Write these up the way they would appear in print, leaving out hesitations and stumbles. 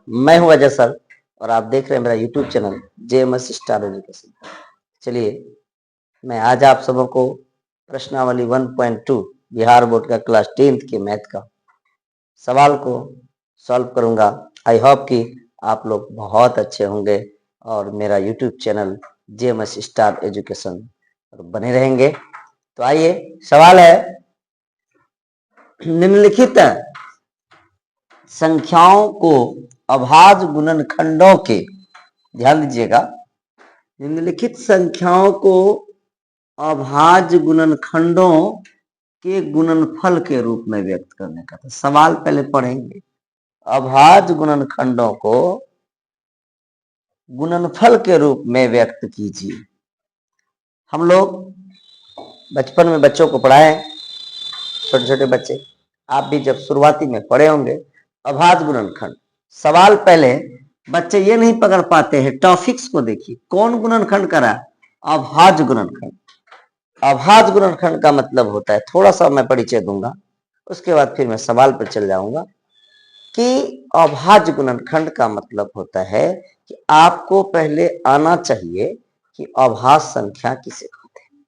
मैं हूं अजय सर और आप देख रहे हैं मेरा YouTube channel JMS star education. चलिए मैं आज आप सबों को प्रश्नावली 1.2 बिहार बोर्ड का क्लास 10th के मैथ का सवाल को सॉल्व करूंगा। आई होप कि आप लोग बहुत अच्छे होंगे और मेरा YouTube channel JMS star education पर बने रहेंगे। तो आइए, सवाल है, निम्नलिखित संख्याओं को अभाज्य गुणनखंडों के, ध्यान दीजिएगा, निम्नलिखित संख्याओं को अभाज्य गुणनखंडों के गुणनफल के रूप में व्यक्त करने का था। सवाल पहले पढ़ेंगे, अभाज्य गुणनखंडों को गुणनफल के रूप में व्यक्त कीजिए। हम लोग बचपन में बच्चों को पढ़ाए, छोटे छोटे बच्चे, आप भी जब शुरुआती में पढ़े होंगे अभाज्य गुणनखंड। सवाल पहले बच्चे ये नहीं पकड़ पाते हैं, टॉपिक्स को देखिए, कौन गुणनखंड करा? अभाज्य गुणनखंड। अभाज्य गुणनखंड का मतलब होता है, थोड़ा सा मैं परिचय दूंगा, उसके बाद फिर मैं सवाल पर चल जाऊंगा कि अभाज्य गुणनखंड का मतलब होता है कि आपको पहले आना चाहिए कि अभाज्य संख्या किसे कहते हैं।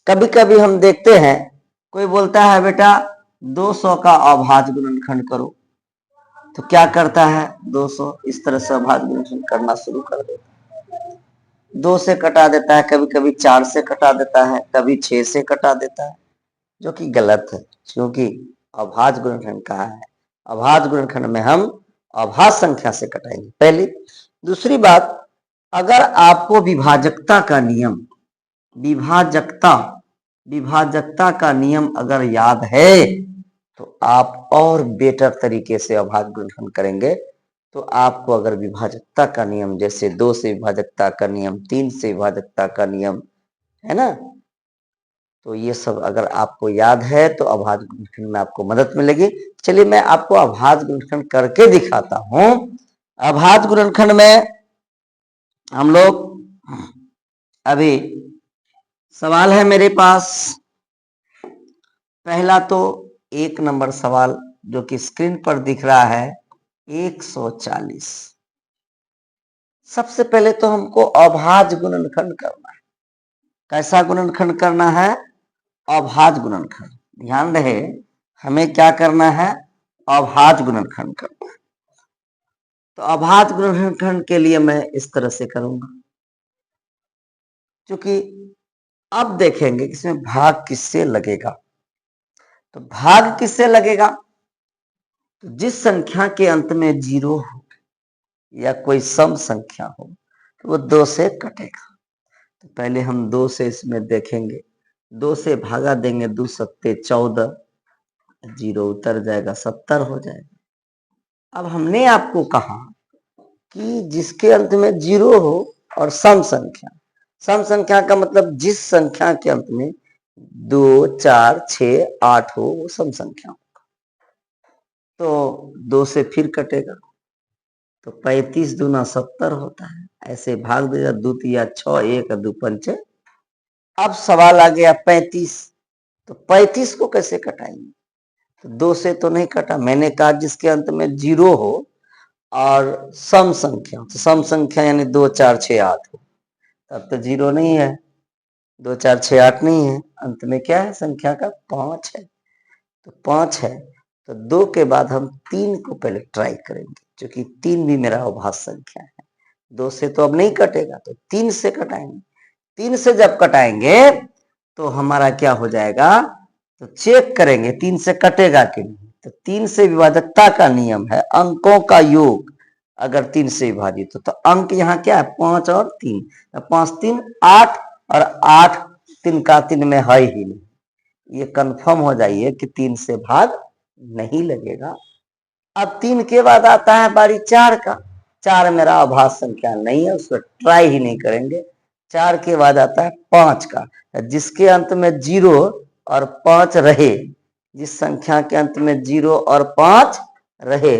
कभी कभी हम देखते हैं कोई बोलता है बेटा 200 का अभाज्य गुणनखंड करो, तो क्या करता है, 200 इस तरह से अभाज्य गुणनखंड करना शुरू कर देता है। 2 से कटा देता है, कभी कभी 4 से कटा देता है, कभी 6 से कटा देता है, जो कि गलत है, क्योंकि अभाज्य गुणनखंड कहाँ है? अभाज्य गुणनखंड में हम अभाज्य संख्या से कटाएंगे, पहली। दूसरी बात, अगर आपको विभाजकता का नियम, विभाजकता का नियम अगर याद है तो आप और बेटर तरीके से अभाज्य गुणनखंड करेंगे। तो आपको अगर विभाजकता का नियम, जैसे 2 से विभाजकता का नियम, 3 से विभाजकता का नियम है ना, तो ये सब अगर आपको याद है तो अभाज्य गुणनखंड में आपको मदद मिलेगी। चलिए मैं आपको अभाज्य गुणनखंड करके दिखाता हूं। अभाज्य गुणनखंड में हम लोग अभी सवाल है मेरे पास, पहला तो 1 नंबर सवाल जो कि स्क्रीन पर दिख रहा है, 140। सबसे पहले तो हमको अभाज्य गुणनखंड करना है। कैसा गुणनखंड करना है? अभाज्य गुणनखंड। ध्यान रहे, हमें क्या करना है? अभाज्य गुणनखंड करना है। तो अभाज्य गुणनखंड के लिए मैं इस तरह से करूंगा, क्योंकि अब देखेंगे इसमें भाग किससे लगेगा। तो भाग किससे लगेगा? तो जिस संख्या के अंत में 0 हो या कोई सम संख्या हो तो वो 2 से कटेगा। तो पहले हम 2 से इसमें देखेंगे, 2 से भागा देंगे, 2 सत्ते 14, 0 उतर जाएगा, 70 हो जाएगा। अब हमने आपको कहा कि जिसके अंत में 0 हो और सम संख्या का मतलब जिस संख्या के अंत में 2, 4, 6, 8 हो वो सम संख्या होगा। तो 2 से फिर कटेगा, तो 35 दूना 70 होता है, ऐसे भाग देगा, 2 तिया 6, 1 2 पंचे। अब सवाल आ गया 35, तो 35 को कैसे कटाएंगे? तो 2 से तो नहीं कटा, मैंने कहा जिसके अंत में 0 हो और सम संख्या, तो सम संख्या यानी 2, 4, 6, 8 हो, तब तो 0 नहीं है, 2, 4, 6, 8 नहीं है, अंत में क्या है संख्या का? 5 है। तो 5 है, तो 2 के बाद हम 3 को पहले ट्राई करेंगे, क्योंकि 3 भी मेरा अभाज्य संख्या है। 2 से तो अब नहीं कटेगा, तो 3 से कटाएंगे। 3 से जब कटाएंगे तो हमारा क्या हो जाएगा? तो चेक करेंगे 3 से कटेगा कि नहीं। तो 3 से विभाजकता का नियम है, अंकों का योग अगर 3 से विभाजित हो तो अंक यहाँ क्या है? 5 और 3, तो 5 3 8 और 8 3 का 3 में है ही नहीं। ये कंफर्म हो जाइए कि 3 से भाग नहीं लगेगा। अब 3 के बाद आता है बारी 4 का। 4 मेरा अभाज्य संख्या नहीं है, उसको ट्राई ही नहीं करेंगे। 4 के बाद आता है 5 का, जिसके अंत में 0 और 5 रहे, जिस संख्या के अंत में 0 और 5 रहे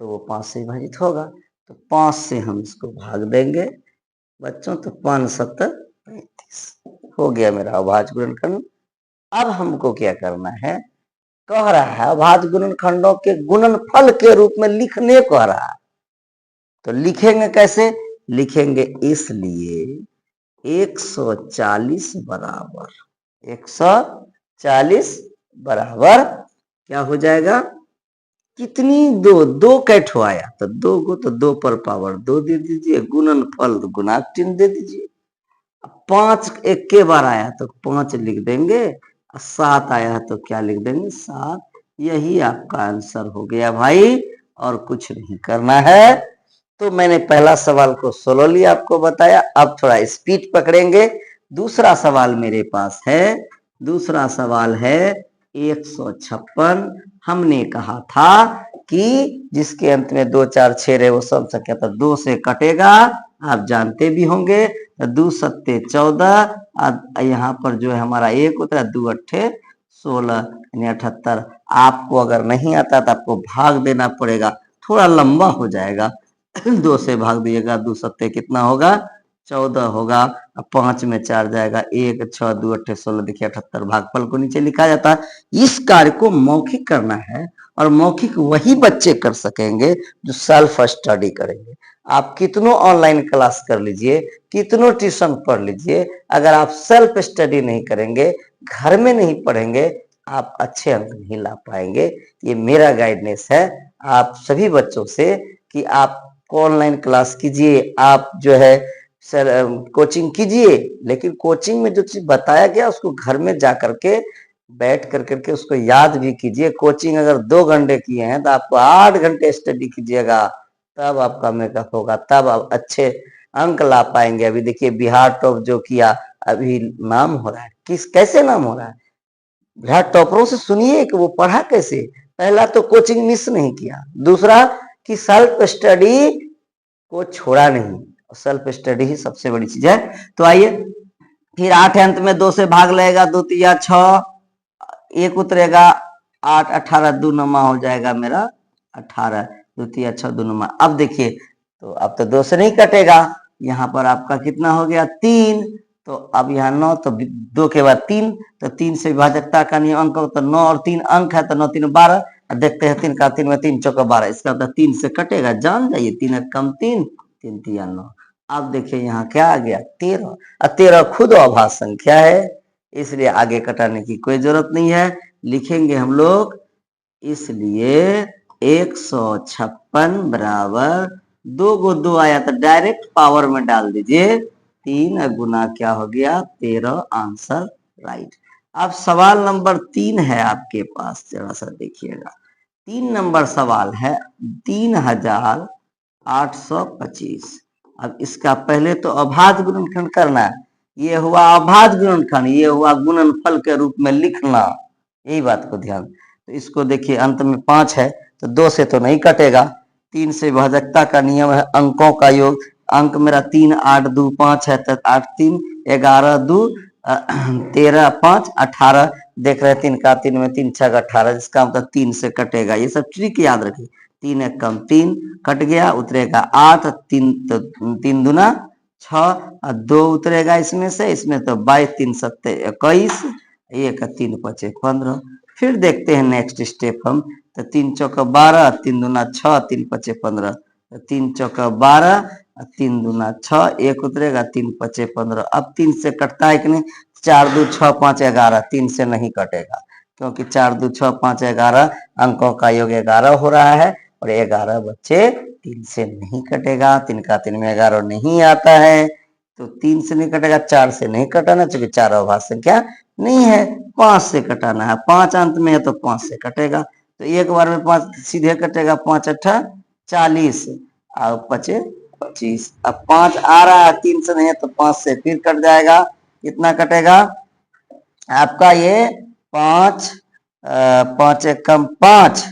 तो वो 5 से विभाजित होगा। तो 5 से हम इसको भाग देंगे बच्चों, तो 5 7 35 हो गया मेरा अभाज्य गुणनखंड। अब हमको क्या करना है? कह रहा है अभाज्य गुणनखंडों के गुणनफल के रूप में लिखने कह रहा है। तो लिखेंगे कैसे? लिखेंगे इसलिए 140 बराबर 140 बराबर क्या हो जाएगा? कितनी? दो कैठो आया तो दो को तो दो पर पावर दो दे दीजिए, गुणनफल तो गुणा चिन्ह दे दीजिए। 5 एक के बार आया तो 5 लिख देंगे, 7 आया है तो क्या लिख देंगे? 7। यही आपका आंसर हो गया भाई, और कुछ नहीं करना है। तो मैंने पहला सवाल को स्लोली आपको बताया, अब थोड़ा स्पीड पकड़ेंगे। दूसरा सवाल मेरे पास है, दूसरा सवाल है 156। हमने कहा था कि जिसके अंत में 2 4 6 रहे वो सम संख्या तो 2 से कटेगा, आप जानते भी होंगे। 2 सत्ते 14, यहाँ पर जो है हमारा 1 होता है, 2 अट्ठे 16 यानी 78। आपको अगर नहीं आता तो आपको भाग देना पड़ेगा, थोड़ा लंबा हो जाएगा। 2 से भाग दिएगा, 2 सत्ते कितना होगा? 14 होगा। अब 5 में 4 जाएगा, 1 6 2 अट्ठे 16, देखिए 78 भागफल को नीचे लिखा जाता है। इस कार्य को मौखिक करना है, और मौखिक वही बच्चे कर सकेंगे जो सेल्फ स्टडी करेंगे। आप कितनों ऑनलाइन क्लास कर लीजिए, कितनों ट्यूशन पढ़ लीजिए, अगर आप सेल्फ स्टडी नहीं करेंगे, घर में नहीं पढ़ेंगे, आप अच्छे अंक नहीं ला पाएंगे। ये मेरा गाइडेंस है आप सभी बच्चों से कि आप ऑनलाइन क्लास कीजिए, आप जो है सर कोचिंग कीजिए, लेकिन कोचिंग में जो चीज बताया गया उसको घर में जा करके बैठ कर करके उसको याद भी कीजिए। कोचिंग अगर 2 घंटे किए हैं तो आपको 8 घंटे स्टडी कीजिएगा, तब आपका मेकअप होगा, तब आप अच्छे अंक ला पाएंगे। अभी देखिए बिहार टॉप जो किया, अभी नाम हो रहा है, किस कैसे नाम हो रहा है? बिहार टॉपरों से सुनिए कि वो पढ़ा कैसे। पहला तो कोचिंग मिस नहीं किया, दूसरा कि सेल्फ स्टडी को छोड़ा नहीं, सेल्फ स्टडी ही सबसे बड़ी चीज है। तो आइए फिर 8 अंत में 2 से भाग लगेगा, 2 तिया 6, 1 उतरेगा 8, 18 2 नमा हो जाएगा मेरा 18, 2 तिया 6 2 नमा। अब देखिए तो अब तो 2 से नहीं कटेगा, यहाँ पर आपका कितना हो गया? 3। तो अब यहाँ 9, तो 2 के बाद 3, तो 3 से विभाजकता का नियम अंक तो 9 और 3 अंक है, तो 9 3 12। देखते हैं 3 का 3 में 3 चौका 12, इसका मतलब 3 से कटेगा, जान जाइए 3 कम 3 3 तिया 9। अब देखिए यहाँ क्या आ गया? 13, और 13 खुद अभाज्य संख्या है, इसलिए आगे कटाने की कोई जरूरत नहीं है। लिखेंगे हम लोग इसलिए 156 बराबर 2 को 2 आया तो डायरेक्ट पावर में डाल दीजिए, 3 गुना क्या हो गया? 13, आंसर राइट। अब सवाल नंबर 3 है आपके पास, जरा सा देखिएगा। 3 नंबर सवाल है 3825। अब इसका पहले तो अभाज्य गुणनखंड करना है, ये हुआ अभाज्य गुणनखंड, ये हुआ गुणनफल के रूप में लिखना, यही बात को ध्यान। तो इसको देखिए अंत में 5 है तो 2 से तो नहीं कटेगा, 3 से विभाजकता का नियम है अंकों का योग। अंक मेरा 3 8 2 5 है, तो 8 3 11 2 13 5 18। देख रहे हैं 3 का 3 में 3 6 18, जिसका मतलब 3 से कटेगा। ये सब ट्रिक याद रखिए। 3 1 कम 3 कट गया, उतरेगा 8, 3 तो 3 दूना 6, और 2 उतरेगा इसमें तो 22 3 सत्ते 21, 1 3 5 15। फिर देखते हैं नेक्स्ट स्टेप हम, तो 3 चौका 12, 3 दूना 6, 3 5 15, 3 चौका 12, 3 दूना 6, 1 उतरेगा 3 5 15। अब 3 से कटता है कि नहीं? 4 2 6 5 11, 3 से नहीं कटेगा, क्योंकि 4 2 6 5 11 अंकों का योग 11 हो रहा है, और 11 बच्चे 3 से नहीं कटेगा। 3 का 3 में 11 नहीं आता है, तो 3 से नहीं कटेगा, 4 से नहीं कटाना, चूंकि 4 अभाज्य संख्या नहीं है। 5 से कटाना है, 5 अंत में है तो 5 से कटेगा, तो एक बार में 5 सीधे कटेगा, 5 अट्ठा 40 और 5 25। अब 5 आ रहा है, 3 से नहीं है तो 5 से फिर कट जाएगा, कितना कटेगा आपका? ये 5 5 एक कम 5,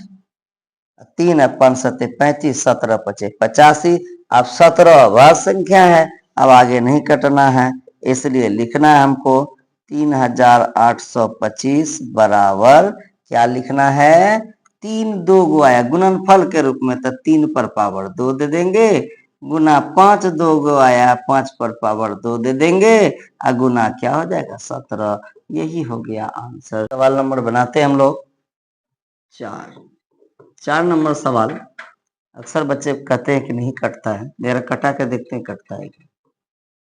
3 5 7 35, 17 5 85। अब 17 अभाज्य संख्या है, अब आगे नहीं कटना है, इसलिए लिखना है हमको 3825 बराबर क्या लिखना है? 3 2 गो आया गुणनफल के रूप में, तो 3 पर पावर 2 दे देंगे, गुना 5 2 गो आया 5 पर पावर 2 दे देंगे, और गुना क्या हो जाएगा? 17। यही हो गया आंसर। सवाल नंबर बनाते हैं हम लोग। 4 नंबर सवाल। अक्सर बच्चे कहते हैं कि नहीं कटता है, मेरा कटा के देखते हैं कटता है क्या।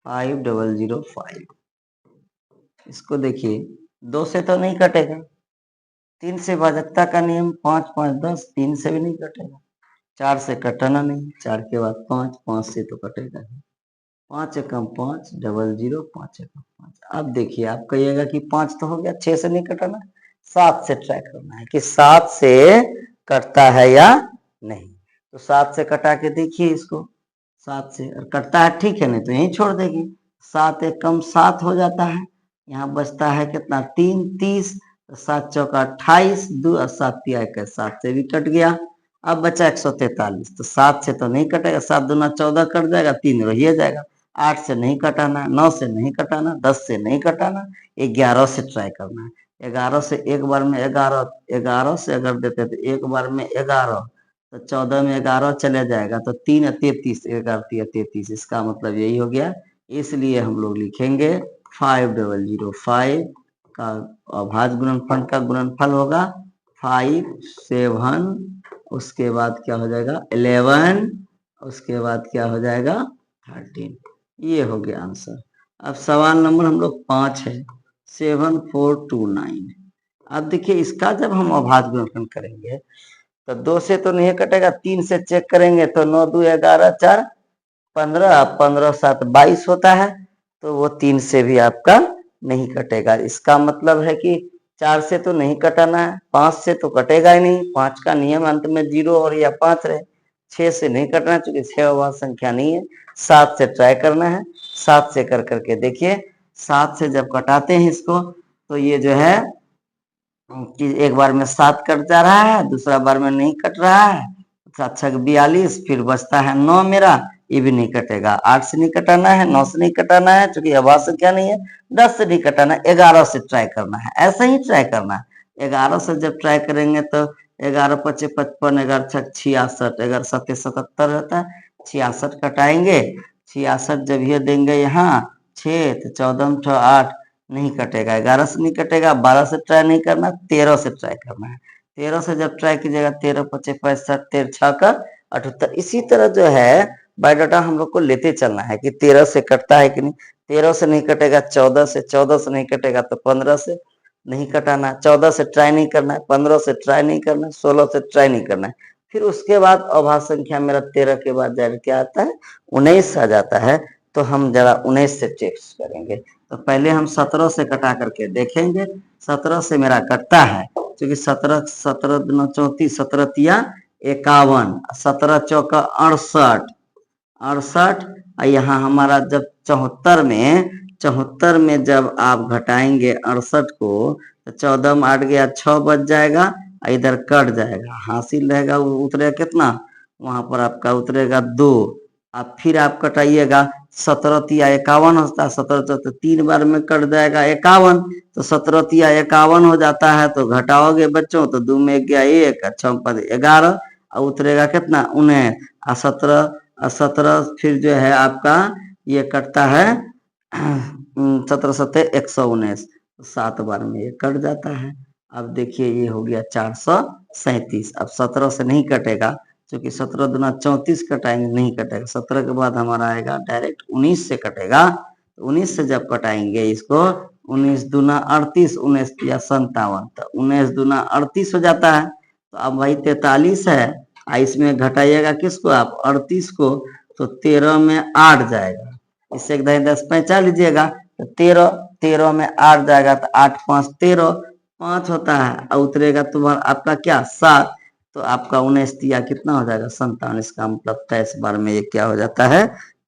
5005, इसको देखिए 2 से तो नहीं कटेगा, 3 से भाजकता का नियम 5 5 10, 3 से भी नहीं कटेगा, 4 से कटना नहीं, 4 के बाद 5, 5 से तो कटेगा ही, 5 एकम 5, 00, 5 एकम 5। अब देखिए आप कहिएगा कि 5 तो हो गया, 6 से नहीं कटाना, 7 से ट्राई करना है कि 7 से कटता है या नहीं। तो 7 से कटा के देखिए इसको, 7 से और कटता है ठीक है, नहीं तो यहीं छोड़ देगी। 7 एकम 7 हो जाता है, यहाँ बचता है कितना 3, 30, 7 चौका 28, 2 और 7 तिया 7 से भी कट गया। अब बचा 143, तो 7 से तो नहीं कटेगा, 7 दूना 14 कट जाएगा, 3 रह जाएगा। 8 से नहीं कटाना, 9 से नहीं कटाना, 10 से नहीं कटाना, 11 से ट्राई करना है। 11 से एक बार में 11, 11 से अगर देते तो एक बार में 11, तो 14 में 11 चले जाएगा, तो 3 33, 11 33, इसका मतलब यही हो गया। इसलिए हम लोग लिखेंगे 5005 का अभाज्य गुणनफल का गुणनफल होगा 5 7, उसके बाद क्या हो जाएगा 11, उसके बाद क्या हो जाएगा 13। ये हो गया आंसर। अब सवाल नंबर हम लोग 5 है, 7429। अब देखिए इसका जब हम अभाज्य गुणनफल करेंगे तो 2 से तो नहीं कटेगा, 3 से चेक करेंगे तो 9 2 11 4 15, 15 7 22 होता है, तो वो 3 से भी आपका नहीं कटेगा। इसका मतलब है कि 4 से तो नहीं कटाना है, 5 से तो कटेगा ही नहीं, 5 का नियम अंत में 0 और या 5 रहे। 6 से नहीं कटना क्योंकि 6 अभाज्य संख्या नहीं है। 7 से ट्राई करना है, 7 से कर करके देखिए, 7 से जब कटाते हैं इसको तो ये जो है कि एक बार में 7 कट जा रहा है, दूसरा बार में नहीं कट रहा है, 7 6 42, फिर बचता है 9 मेरा, ये भी नहीं कटेगा। 8 से नहीं कटाना है, 9 से नहीं कटाना है क्योंकि अभाज्य संख्या नहीं है, 10 से नहीं कटाना, 11 से ट्राई करना है, ऐसा ही ट्राई करना है। 11 से जब ट्राई करेंगे तो 11 5 55, 11 6 66, 11 7 77 रहता है, 66 कटाएंगे। 66 जब ये देंगे यहाँ 6, तो 14 8 नहीं कटेगा, 11 से नहीं कटेगा, 12 से ट्राई नहीं करना, 13 से ट्राई करना है। 13 से जब ट्राई कीजिएगा 13 5 65, 13 6 का 78। इसी तरह जो है बायोडाटा हम लोग को लेते चलना है कि 13 से कटता है कि नहीं। 13 से नहीं कटेगा, 14 से, 14 से नहीं कटेगा तो 15 से नहीं कटाना, 14 से ट्राई नहीं करना है, 15 से ट्राई नहीं करना है, 16 से ट्राई नहीं करना है। फिर उसके बाद अभाज्य संख्या मेरा 13 के बाद जरा क्या आता है 19 आ जाता है, तो हम जरा 19 से चेक करेंगे। तो पहले हम 17 से कटा करके देखेंगे, 17 से मेरा कटता है क्योंकि 17 17 दूना 34, 17 तिया 51, 17 चौका 68, 68, यहाँ हमारा जब 74 में जब आप घटाएंगे 68 को तो 14 में 8 गया 6 बच जाएगा, इधर कट जाएगा, हासिल रहेगा वो उतरेगा कितना, वहां पर आपका उतरेगा 2। अब फिर आप कटाइएगा 17 तिया 51 होता है, 17 तो 3 बार में कट जाएगा 51, तो 17 तिया 51 हो जाता है, तो घटाओगे बच्चों तो 2 में गया 1, 6 5 11, और उतरेगा कितना 19, और 17 फिर जो है आपका ये कटता है 17 7 119, 7 बार में ये कट जाता है। अब देखिए ये हो गया 437। अब 17 से नहीं कटेगा क्योंकि 17 दूना 34 कटाएंगे, नहीं कटेगा। 17 के बाद हमारा आएगा डायरेक्ट 19 से कटेगा, तो 19 से जब कटाएंगे इसको 19 दूना 38, 19 या 57, तो 19 दूना 38 हो जाता है। तो अब वही 43 है, इसमें घटाइएगा किसको आप 38 को, तो 13 में 8 जाएगा, इससे 10 पैंचा लीजिएगा, तो 13 में 8 जाएगा, तो 8 5 13, 5 होता है, और उतरेगा तुम्हारा आपका क्या 7, तो आपका 19 तिया कितना हो जाएगा 57, इसका मतलब 23 बार में ये क्या हो जाता है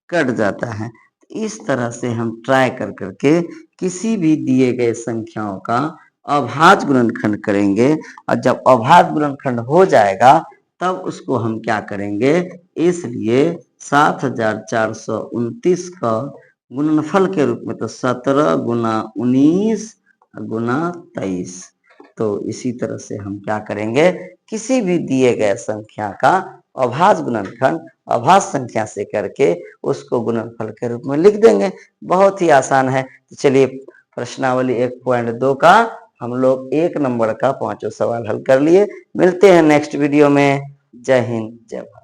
कट जाता है। इस तरह से हम ट्राई कर करके किसी भी दिए गए संख्याओं का अभाज्य गुणनखंड करेंगे, और जब अभाज्य गुणनखंड हो जाएगा तब उसको हम क्या करेंगे, इसलिए 7429 का गुणनफल के रूप में तो 17 गुना 19 गुना 23। तो इसी तरह से हम क्या करेंगे, किसी भी दिए गए संख्या का अभाज्य गुणनखंड अभाज्य संख्या से करके उसको गुणनफल के रूप में लिख देंगे। बहुत ही आसान है। तो चलिए प्रश्नावली 1.2 का हम लोग 1 नंबर का 5वां सवाल हल कर लिए। मिलते हैं नेक्स्ट वीडियो में। जय हिंद, जय भारत।